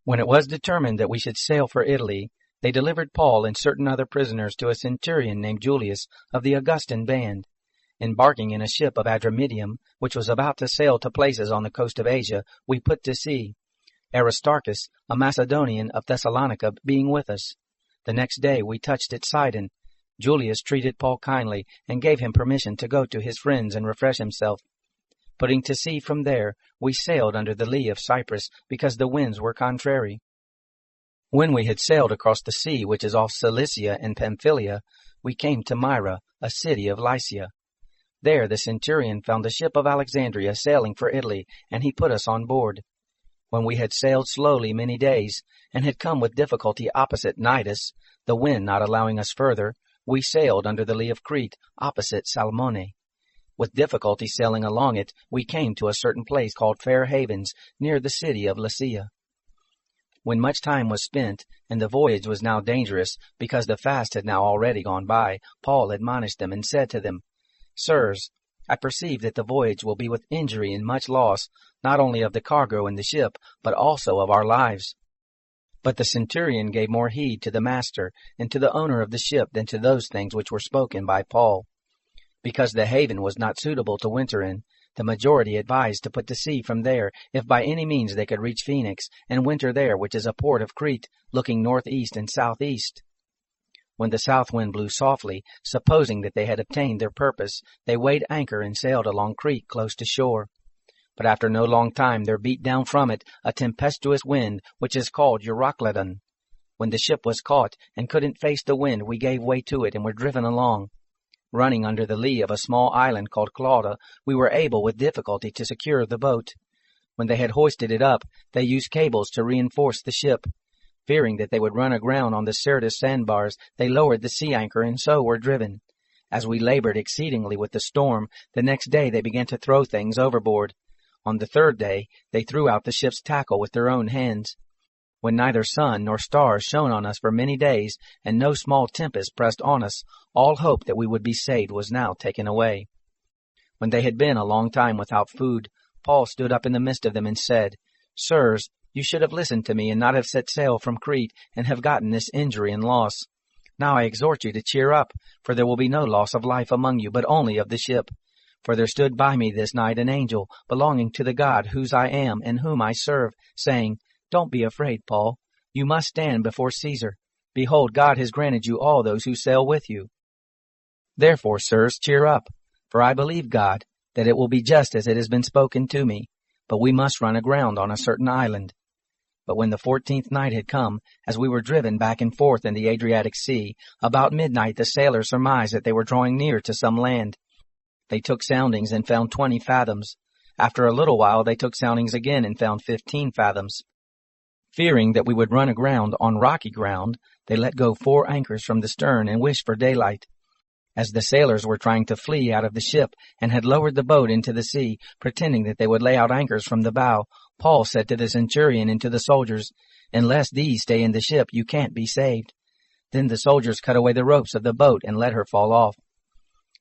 When it was determined that we should sail for Italy, they delivered Paul and certain other prisoners to a centurion named Julius of the Augustan band. Embarking in a ship of Adramyttium, which was about to sail to places on the coast of Asia, we put to sea, Aristarchus, a Macedonian of Thessalonica, being with us. The next day we touched at Sidon. Julius treated Paul kindly and gave him permission to go to his friends and refresh himself. Putting to sea from there, we sailed under the lee of Cyprus, because the winds were contrary. When we had sailed across the sea which is off Cilicia and Pamphylia, we came to Myra, a city of Lycia. There the centurion found a ship of Alexandria sailing for Italy, and he put us on board. When we had sailed slowly many days, and had come with difficulty opposite Cnidus, the wind not allowing us further, we sailed under the lee of Crete, opposite Salmone. With difficulty sailing along it, we came to a certain place called Fair Havens, near the city of Lasea. When much time was spent, and the voyage was now dangerous, because the fast had now already gone by, Paul admonished them and said to them, Sirs, I perceive that the voyage will be with injury and much loss, not only of the cargo and the ship, but also of our lives. But the centurion gave more heed to the master and to the owner of the ship than to those things which were spoken by Paul. Because the haven was not suitable to winter in, the majority advised to put to sea from there, if by any means they could reach Phoenix, and winter there, which is a port of Crete, looking northeast and southeast. When the south wind blew softly, supposing that they had obtained their purpose, they weighed anchor and sailed along Crete close to shore. But after no long time there beat down from it a tempestuous wind, which is called Euroclydon. When the ship was caught, and couldn't face the wind, we gave way to it, and were driven along. Running under the lee of a small island called Clauda, we were able with difficulty to secure the boat. When they had hoisted it up, they used cables to reinforce the ship. Fearing that they would run aground on the Syrtis sandbars, they lowered the sea anchor and so were driven. As we labored exceedingly with the storm, the next day they began to throw things overboard. On the third day, they threw out the ship's tackle with their own hands. When neither sun nor stars shone on us for many days, and no small tempest pressed on us, all hope that we would be saved was now taken away. When they had been a long time without food, Paul stood up in the midst of them and said, Sirs, you should have listened to me and not have set sail from Crete, and have gotten this injury and loss. Now I exhort you to cheer up, for there will be no loss of life among you, but only of the ship. For there stood by me this night an angel, belonging to the God whose I am and whom I serve, saying, Don't be afraid, Paul. You must stand before Caesar. Behold, God has granted you all those who sail with you. Therefore, sirs, cheer up, for I believe God, that it will be just as it has been spoken to me, but we must run aground on a certain island. But when the 14th night had come, as we were driven back and forth in the Adriatic Sea, about midnight the sailors surmised that they were drawing near to some land. They took soundings and found 20 fathoms. After a little while they took soundings again and found 15 fathoms. Fearing that we would run aground on rocky ground, they let go 4 anchors from the stern and wished for daylight. As the sailors were trying to flee out of the ship and had lowered the boat into the sea, pretending that they would lay out anchors from the bow, Paul said to the centurion and to the soldiers, Unless these stay in the ship, you can't be saved. Then the soldiers cut away the ropes of the boat and let her fall off.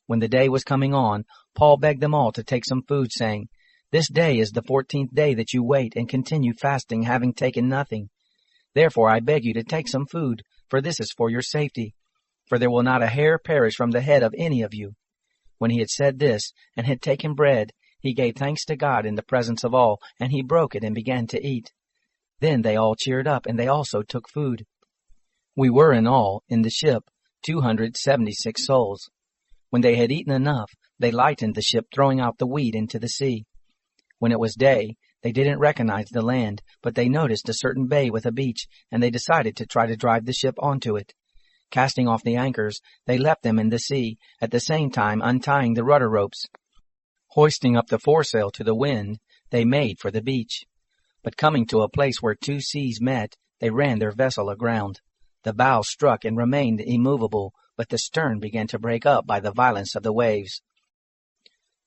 When the day was coming on, Paul begged them all to take some food, saying, This day is the 14th day that you wait and continue fasting, having taken nothing. Therefore I beg you to take some food, for this is for your safety. For there will not a hair perish from the head of any of you. When he had said this, and had taken bread, he gave thanks to God in the presence of all, and he broke it and began to eat. Then they all cheered up, and they also took food. We were in all, in the ship, 276 souls. When they had eaten enough, they lightened the ship, throwing out the wheat into the sea. When it was day, they didn't recognize the land, but they noticed a certain bay with a beach, and they decided to try to drive the ship onto it. Casting off the anchors, they left them in the sea, at the same time untying the rudder ropes. Hoisting up the foresail to the wind, they made for the beach. But coming to a place where 2 seas met, they ran their vessel aground. The bow struck and remained immovable, but the stern began to break up by the violence of the waves.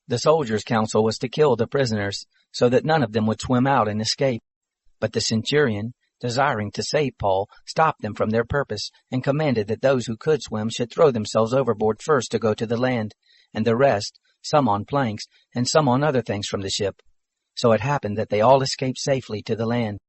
The soldiers' counsel was to kill the prisoners, so that none of them would swim out and escape. But the centurion, desiring to save Paul, stopped them from their purpose, and commanded that those who could swim should throw themselves overboard first to go to the land, and the rest, some on planks, and some on other things from the ship. So it happened that they all escaped safely to the land.